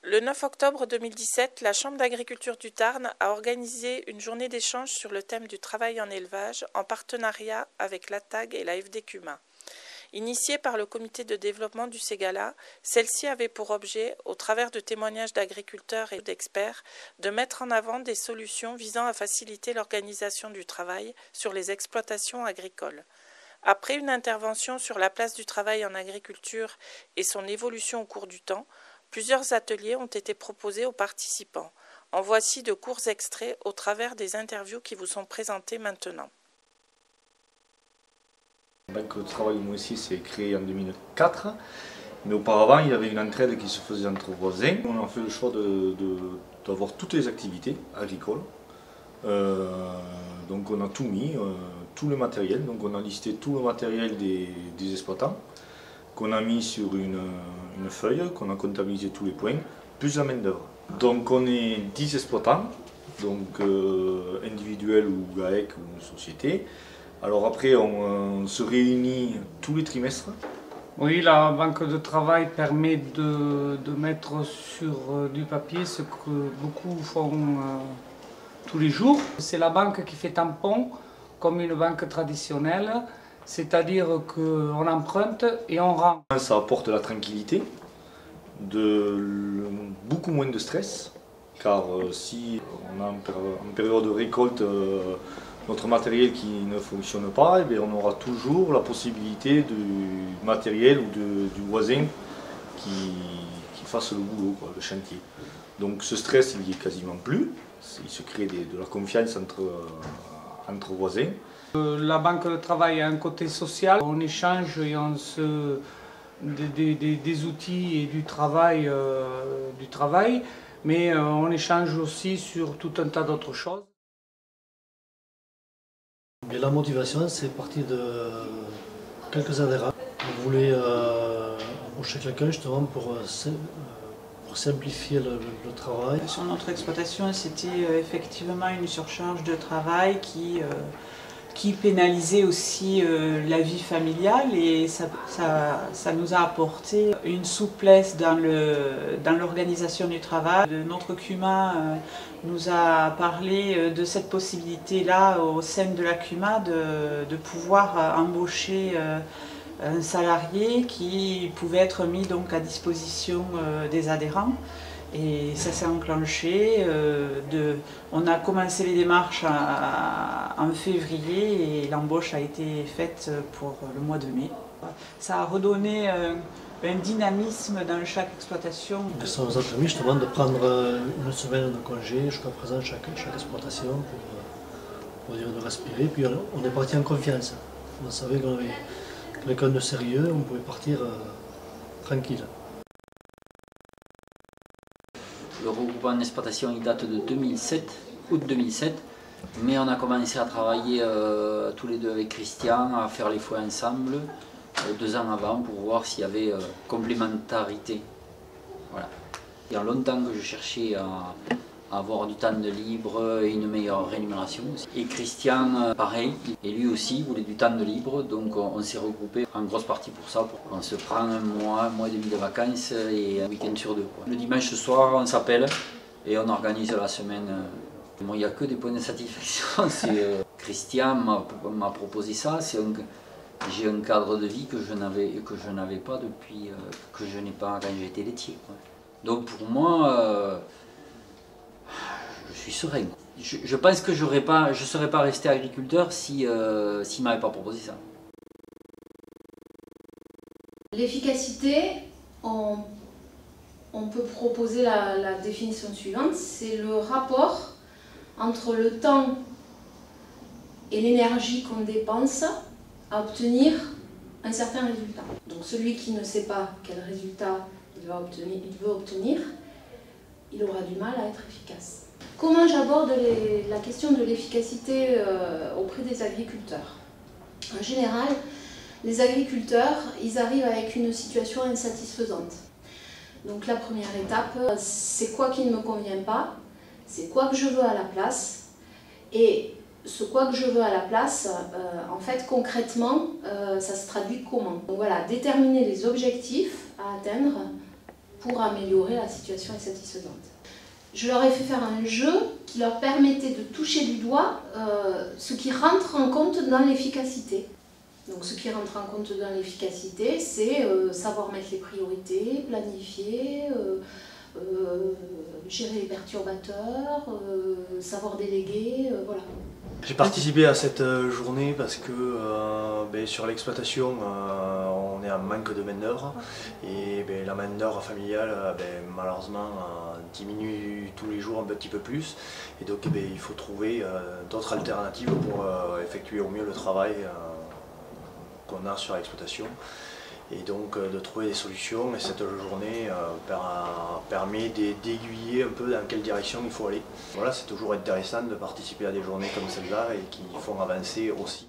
Le 9 octobre 2017, la Chambre d'agriculture du Tarn a organisé une journée d'échange sur le thème du travail en élevage en partenariat avec l'ATAG et la FDCUMA. Initiée par le comité de développement du Ségala, celle-ci avait pour objet, au travers de témoignages d'agriculteurs et d'experts, de mettre en avant des solutions visant à faciliter l'organisation du travail sur les exploitations agricoles. Après une intervention sur la place du travail en agriculture et son évolution au cours du temps, plusieurs ateliers ont été proposés aux participants. En voici de courts extraits au travers des interviews qui vous sont présentées maintenant. La Banque de travail au Moëssis s'est créée en 2004, mais auparavant il y avait une entraide qui se faisait entre voisins. On a fait le choix d'avoir toutes les activités agricoles. Donc on a tout mis, tout le matériel, donc on a listé tout le matériel des exploitants, qu'on a mis sur une feuille, qu'on a comptabilisé tous les points, plus la main d'œuvre. Donc on est 10 exploitants, donc individuels ou GAEC ou une société. Alors après on se réunit tous les trimestres. Oui, la banque de travail permet de mettre sur du papier ce que beaucoup font tous les jours. C'est la banque qui fait tampon comme une banque traditionnelle, c'est-à-dire qu'on emprunte et on rend. Ça apporte la tranquillité, beaucoup moins de stress, car si on a en période de récolte notre matériel qui ne fonctionne pas, eh on aura toujours la possibilité du matériel ou du voisin qui fasse le boulot, quoi, le chantier. Donc ce stress il n'y est quasiment plus, il se crée de la confiance entre voisins. La banque de travail a un côté social, on échange et on se des outils et du travail, mais on échange aussi sur tout un tas d'autres choses. Et la motivation, c'est parti de quelques adhérents. On voulait embaucher quelqu'un justement pour simplifier le travail. Sur notre exploitation, c'était effectivement une surcharge de travail qui pénalisait aussi la vie familiale, et ça nous a apporté une souplesse dans l'organisation du travail. Notre CUMA nous a parlé de cette possibilité-là au sein de la CUMA de pouvoir embaucher un salarié qui pouvait être mis donc à disposition des adhérents. Et ça s'est enclenché, on a commencé les démarches en février et l'embauche a été faite pour le mois de mai. Ça a redonné un dynamisme dans chaque exploitation. Ça nous a permis justement de prendre une semaine de congé jusqu'à présent chaque exploitation pour dire de respirer. Puis on est parti en confiance. On savait qu'on avait quelqu'un de sérieux, on pouvait partir tranquille. Le regroupement d'exploitation il date de 2007, août 2007, mais on a commencé à travailler tous les deux avec Christian, à faire les foins ensemble 2 ans avant pour voir s'il y avait complémentarité. Voilà. Il y a longtemps que je cherchais à avoir du temps de libre et une meilleure rémunération. Et Christian, pareil, et lui aussi voulait du temps de libre, donc on s'est regroupé en grosse partie pour ça. On se prend un mois et demi de vacances et un week-end sur 2. Quoi. Le dimanche soir, on s'appelle et on organise la semaine. Bon, il n'y a que des points de satisfaction. Christian m'a proposé ça. J'ai un cadre de vie que je n'avais pas depuis que je n'ai pas quand j'étais laitier. Quoi. Donc pour moi, je suis serein. Je pense que je ne serais pas resté agriculteur s'il ne m'avait pas proposé ça. L'efficacité, on peut proposer la définition suivante, c'est le rapport entre le temps et l'énergie qu'on dépense à obtenir un certain résultat. Donc celui qui ne sait pas quel résultat il veut obtenir, il aura du mal à être efficace. Comment j'aborde la question de l'efficacité auprès des agriculteurs? En général, les agriculteurs, ils arrivent avec une situation insatisfaisante. Donc la première étape, c'est quoi qui ne me convient pas, c'est quoi que je veux à la place, et ce quoi que je veux à la place, en fait concrètement, ça se traduit comment? Donc voilà, déterminer les objectifs à atteindre pour améliorer la situation insatisfaisante. Je leur ai fait faire un jeu qui leur permettait de toucher du doigt ce qui rentre en compte dans l'efficacité. Donc ce qui rentre en compte dans l'efficacité, c'est savoir mettre les priorités, planifier, gérer les perturbateurs, savoir déléguer, voilà. J'ai participé à cette journée parce que sur l'exploitation, on est en manque de main-d'œuvre et la main-d'œuvre familiale malheureusement diminue tous les jours un petit peu plus, et donc il faut trouver d'autres alternatives pour effectuer au mieux le travail qu'on a sur l'exploitation, et donc de trouver des solutions. Et cette journée permet d'aiguiller un peu dans quelle direction il faut aller. Voilà, c'est toujours intéressant de participer à des journées comme celle-là et qui font avancer aussi.